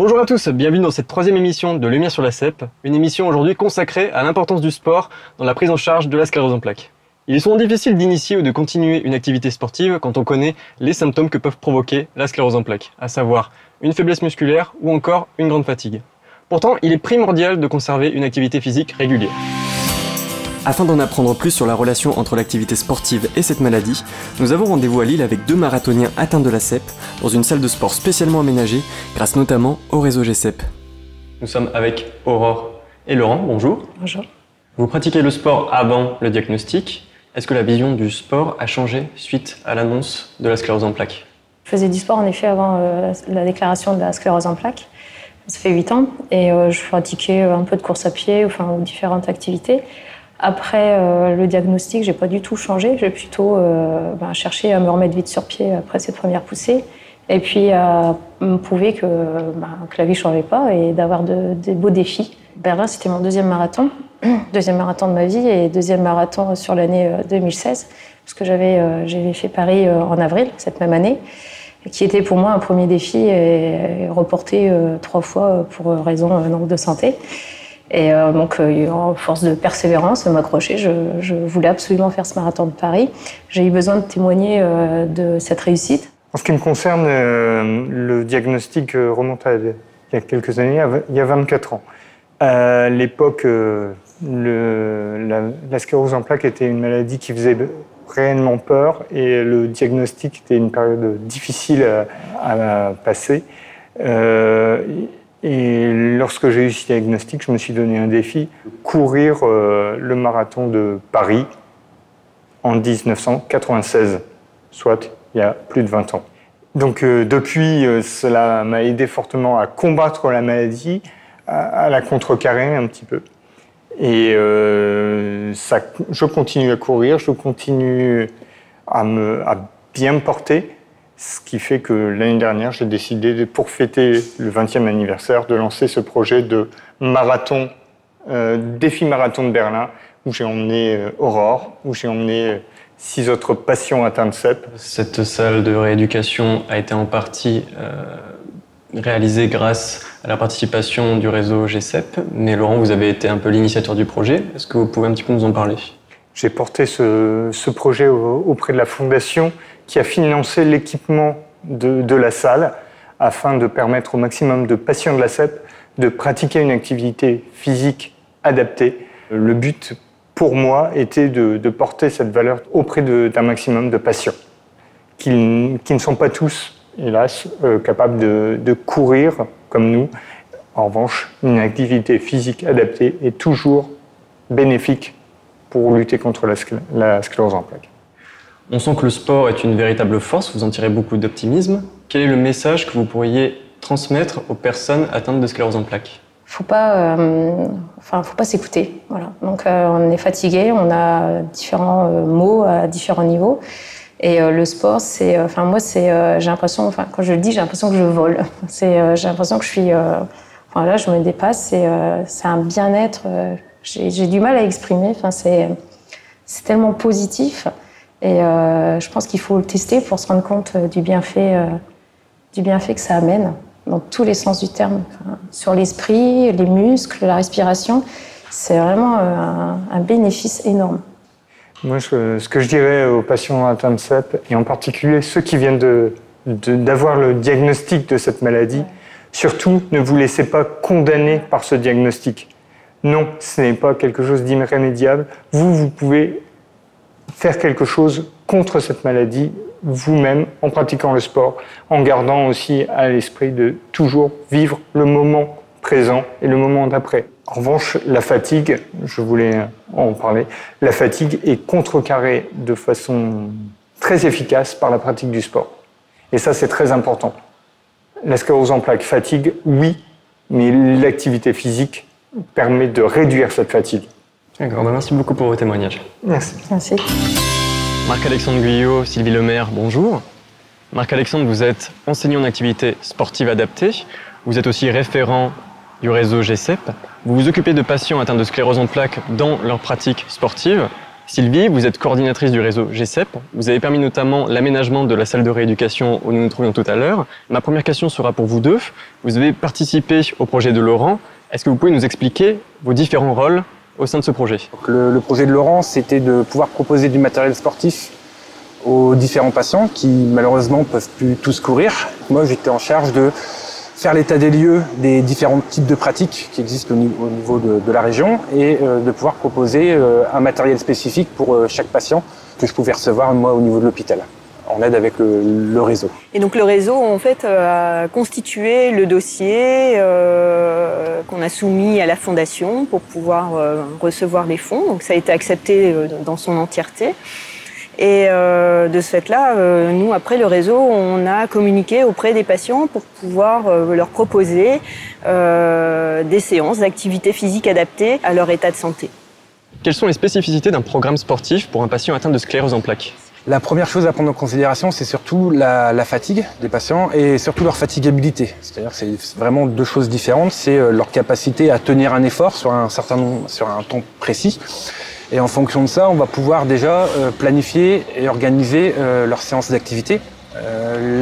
Bonjour à tous, bienvenue dans cette troisième émission de Lumière sur la CEP, une émission aujourd'hui consacrée à l'importance du sport dans la prise en charge de la sclérose en plaques. Il est souvent difficile d'initier ou de continuer une activité sportive quand on connaît les symptômes que peuvent provoquer la sclérose en plaques, à savoir une faiblesse musculaire ou encore une grande fatigue. Pourtant, il est primordial de conserver une activité physique régulière. Afin d'en apprendre plus sur la relation entre l'activité sportive et cette maladie, nous avons rendez-vous à Lille avec deux marathoniens atteints de la CEP dans une salle de sport spécialement aménagée grâce notamment au réseau GCEP. Nous sommes avec Aurore et Laurent, bonjour. Bonjour. Vous pratiquez le sport avant le diagnostic. Est-ce que la vision du sport a changé suite à l'annonce de la sclérose en plaques? Je faisais du sport en effet avant la déclaration de la sclérose en plaques. Ça fait 8 ans et je pratiquais un peu de course à pied, ou différentes activités. Après le diagnostic, j'ai pas du tout changé. J'ai plutôt cherché à me remettre vite sur pied après cette première poussée. Et puis à me prouver que la vie ne changeait pas et d'avoir des beaux défis. Berlin, c'était mon deuxième marathon de ma vie et deuxième marathon sur l'année 2016. Parce que j'avais fait Paris en avril, cette même année, qui était pour moi un premier défi et reporté 3 fois pour raison de santé. Et donc, en force de persévérance, de m'accrocher, je voulais absolument faire ce marathon de Paris. J'ai eu besoin de témoigner de cette réussite. En ce qui me concerne, le diagnostic remonte à il y a quelques années, il y a 24 ans. À l'époque, la sclérose en plaques était une maladie qui faisait réellement peur et le diagnostic était une période difficile à passer. Et lorsque j'ai eu ce diagnostic, je me suis donné un défi, courir le marathon de Paris en 1996, soit il y a plus de 20 ans. Donc depuis, cela m'a aidé fortement à combattre la maladie, à la contrecarrer un petit peu. Et je continue à courir, je continue à bien me porter. Ce qui fait que l'année dernière, j'ai décidé, pour fêter le 20e anniversaire, de lancer ce projet de marathon, défi marathon de Berlin, où j'ai emmené Aurore, où j'ai emmené 6 autres patients atteints de CEP. Cette salle de rééducation a été en partie réalisée grâce à la participation du réseau GCEP, mais Laurent, vous avez été un peu l'initiateur du projet. Est-ce que vous pouvez un petit peu nous en parler? J'ai porté ce projet auprès de la Fondation qui a financé l'équipement de la salle afin de permettre au maximum de patients de la CEP de pratiquer une activité physique adaptée. Le but pour moi était de porter cette valeur auprès d'un maximum de patients qui ne sont pas tous, hélas, capables de courir comme nous. En revanche, une activité physique adaptée est toujours bénéfique pour lutter contre la sclérose en plaques. On sent que le sport est une véritable force, vous en tirez beaucoup d'optimisme. Quel est le message que vous pourriez transmettre aux personnes atteintes de sclérose en plaques? Faut pas s'écouter. Voilà. Donc on est fatigué, on a différents maux à différents niveaux. Et le sport, j'ai l'impression, quand je le dis, j'ai l'impression que je vole. J'ai l'impression que je suis, là, je me dépasse. C'est un bien-être. J'ai du mal à exprimer. C'est tellement positif. Et je pense qu'il faut le tester pour se rendre compte du bienfait que ça amène, dans tous les sens du terme. Sur l'esprit, les muscles, la respiration, c'est vraiment un bénéfice énorme. Moi, ce que je dirais aux patients atteints de CEP, et en particulier ceux qui viennent d'avoir le diagnostic de cette maladie, surtout ne vous laissez pas condamner par ce diagnostic. Non, ce n'est pas quelque chose d'irrémédiable. Vous pouvez faire quelque chose contre cette maladie vous-même en pratiquant le sport, en gardant aussi à l'esprit de toujours vivre le moment présent et le moment d'après. En revanche, la fatigue, je voulais en parler, la fatigue est contrecarrée de façon très efficace par la pratique du sport. Et ça, c'est très important. La sclérose en plaques fatigue, oui, mais l'activité physique permet de réduire cette fatigue. D'accord, merci beaucoup pour vos témoignages. Merci. Merci. Marc-Alexandre Guyot, Sylvie Lemaire, bonjour. Marc-Alexandre, vous êtes enseignant en activité sportive adaptée. Vous êtes aussi référent du réseau GCEP. Vous vous occupez de patients atteints de sclérose en plaques dans leur pratique sportive. Sylvie, vous êtes coordinatrice du réseau GCEP. Vous avez permis notamment l'aménagement de la salle de rééducation où nous nous trouvions tout à l'heure. Ma première question sera pour vous deux. Vous avez participé au projet de Laurent. Est-ce que vous pouvez nous expliquer vos différents rôles au sein de ce projet? Donc le projet de Laurent, c'était de pouvoir proposer du matériel sportif aux différents patients qui malheureusement ne peuvent plus tous courir. Moi, j'étais en charge de faire l'état des lieux des différents types de pratiques qui existent au niveau de la région et de pouvoir proposer un matériel spécifique pour chaque patient que je pouvais recevoir moi au niveau de l'hôpital, en aide avec le réseau. Et donc le réseau en fait a constitué le dossier qu'on a soumis à la fondation pour pouvoir recevoir les fonds. Donc ça a été accepté dans son entièreté. Et de ce fait-là, nous, après le réseau, on a communiqué auprès des patients pour pouvoir leur proposer des séances d'activité physique adaptées à leur état de santé. Quelles sont les spécificités d'un programme sportif pour un patient atteint de sclérose en plaques? La première chose à prendre en considération, c'est surtout la fatigue des patients et surtout leur fatigabilité. C'est-à-dire que c'est vraiment deux choses différentes. C'est leur capacité à tenir un effort sur un temps précis. Et en fonction de ça, on va pouvoir déjà planifier et organiser leurs séances d'activité.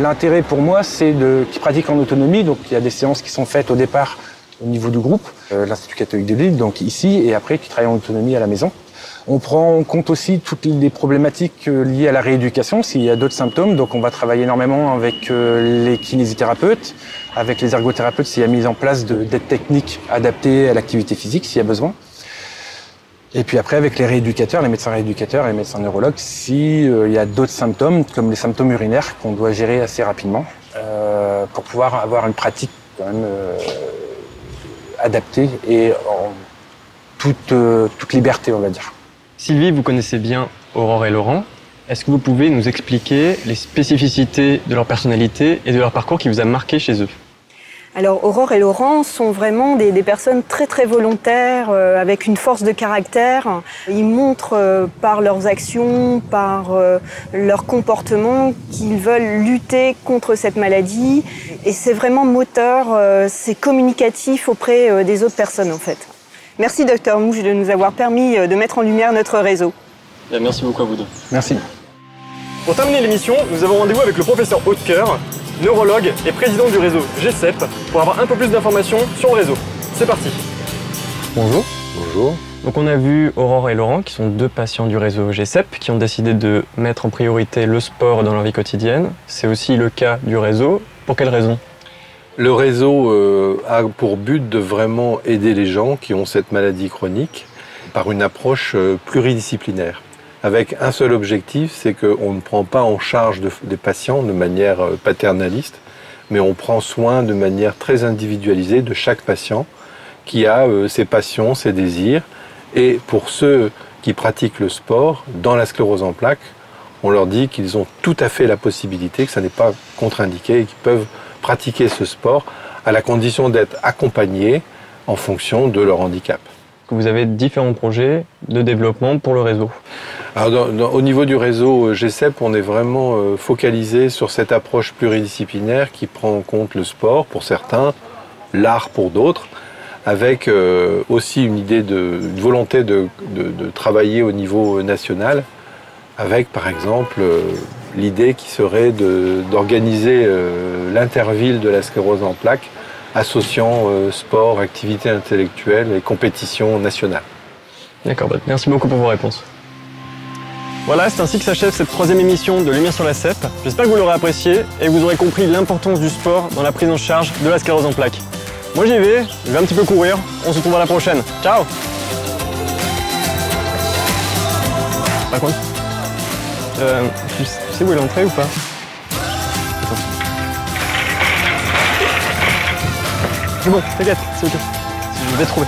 L'intérêt pour moi, c'est qu'ils pratiquent en autonomie. Donc il y a des séances qui sont faites au départ au niveau du groupe, l'Institut catholique de Lille, donc ici, et après qui travaillent en autonomie à la maison. On prend en compte aussi toutes les problématiques liées à la rééducation, s'il y a d'autres symptômes. Donc on va travailler énormément avec les kinésithérapeutes, avec les ergothérapeutes s'il y a mise en place d'aides techniques adaptées à l'activité physique, s'il y a besoin. Et puis après, avec les rééducateurs, les médecins rééducateurs et les médecins neurologues, s'il y a d'autres symptômes, comme les symptômes urinaires, qu'on doit gérer assez rapidement, pour pouvoir avoir une pratique quand même adaptée et en toute liberté, on va dire. Sylvie, vous connaissez bien Aurore et Laurent. Est-ce que vous pouvez nous expliquer les spécificités de leur personnalité et de leur parcours qui vous a marqué chez eux? Alors Aurore et Laurent sont vraiment des personnes très très volontaires, avec une force de caractère. Ils montrent par leurs actions, par leur comportement qu'ils veulent lutter contre cette maladie. Et c'est vraiment moteur, c'est communicatif auprès des autres personnes en fait. Merci Dr Mouche de nous avoir permis de mettre en lumière notre réseau. Bien, merci beaucoup à vous deux. Merci. Pour terminer l'émission, nous avons rendez-vous avec le professeur Hautecoeur, neurologue et président du réseau GCEP, pour avoir un peu plus d'informations sur le réseau. C'est parti. Bonjour. Bonjour. Donc on a vu Aurore et Laurent, qui sont deux patients du réseau GCEP, qui ont décidé de mettre en priorité le sport dans leur vie quotidienne. C'est aussi le cas du réseau. Pour quelles raisons? Le réseau a pour but de vraiment aider les gens qui ont cette maladie chronique par une approche pluridisciplinaire. Avec un seul objectif, c'est qu'on ne prend pas en charge des patients de manière paternaliste, mais on prend soin de manière très individualisée de chaque patient qui a ses passions, ses désirs. Et pour ceux qui pratiquent le sport, dans la sclérose en plaques, on leur dit qu'ils ont tout à fait la possibilité, que ça n'est pas contre-indiqué et qu'ils peuvent pratiquer ce sport à la condition d'être accompagnés en fonction de leur handicap. Vous avez différents projets de développement pour le réseau. Alors au niveau du réseau GCEP, on est vraiment focalisé sur cette approche pluridisciplinaire qui prend en compte le sport pour certains, l'art pour d'autres, avec aussi une volonté de travailler au niveau national, avec par exemple l'idée qui serait d'organiser l'interville de la sclérose en plaques, associant sport, activité intellectuelle et compétition nationale. D'accord, merci beaucoup pour vos réponses. Voilà, c'est ainsi que s'achève cette troisième émission de Lumière sur la CEP. J'espère que vous l'aurez apprécié et que vous aurez compris l'importance du sport dans la prise en charge de la sclérose en plaques. Moi j'y vais, je vais un petit peu courir, on se retrouve à la prochaine. Ciao! Par contre, tu sais où est l'entrée ou pas? C'est bon, t'inquiète, c'est ok. Je vais trouver.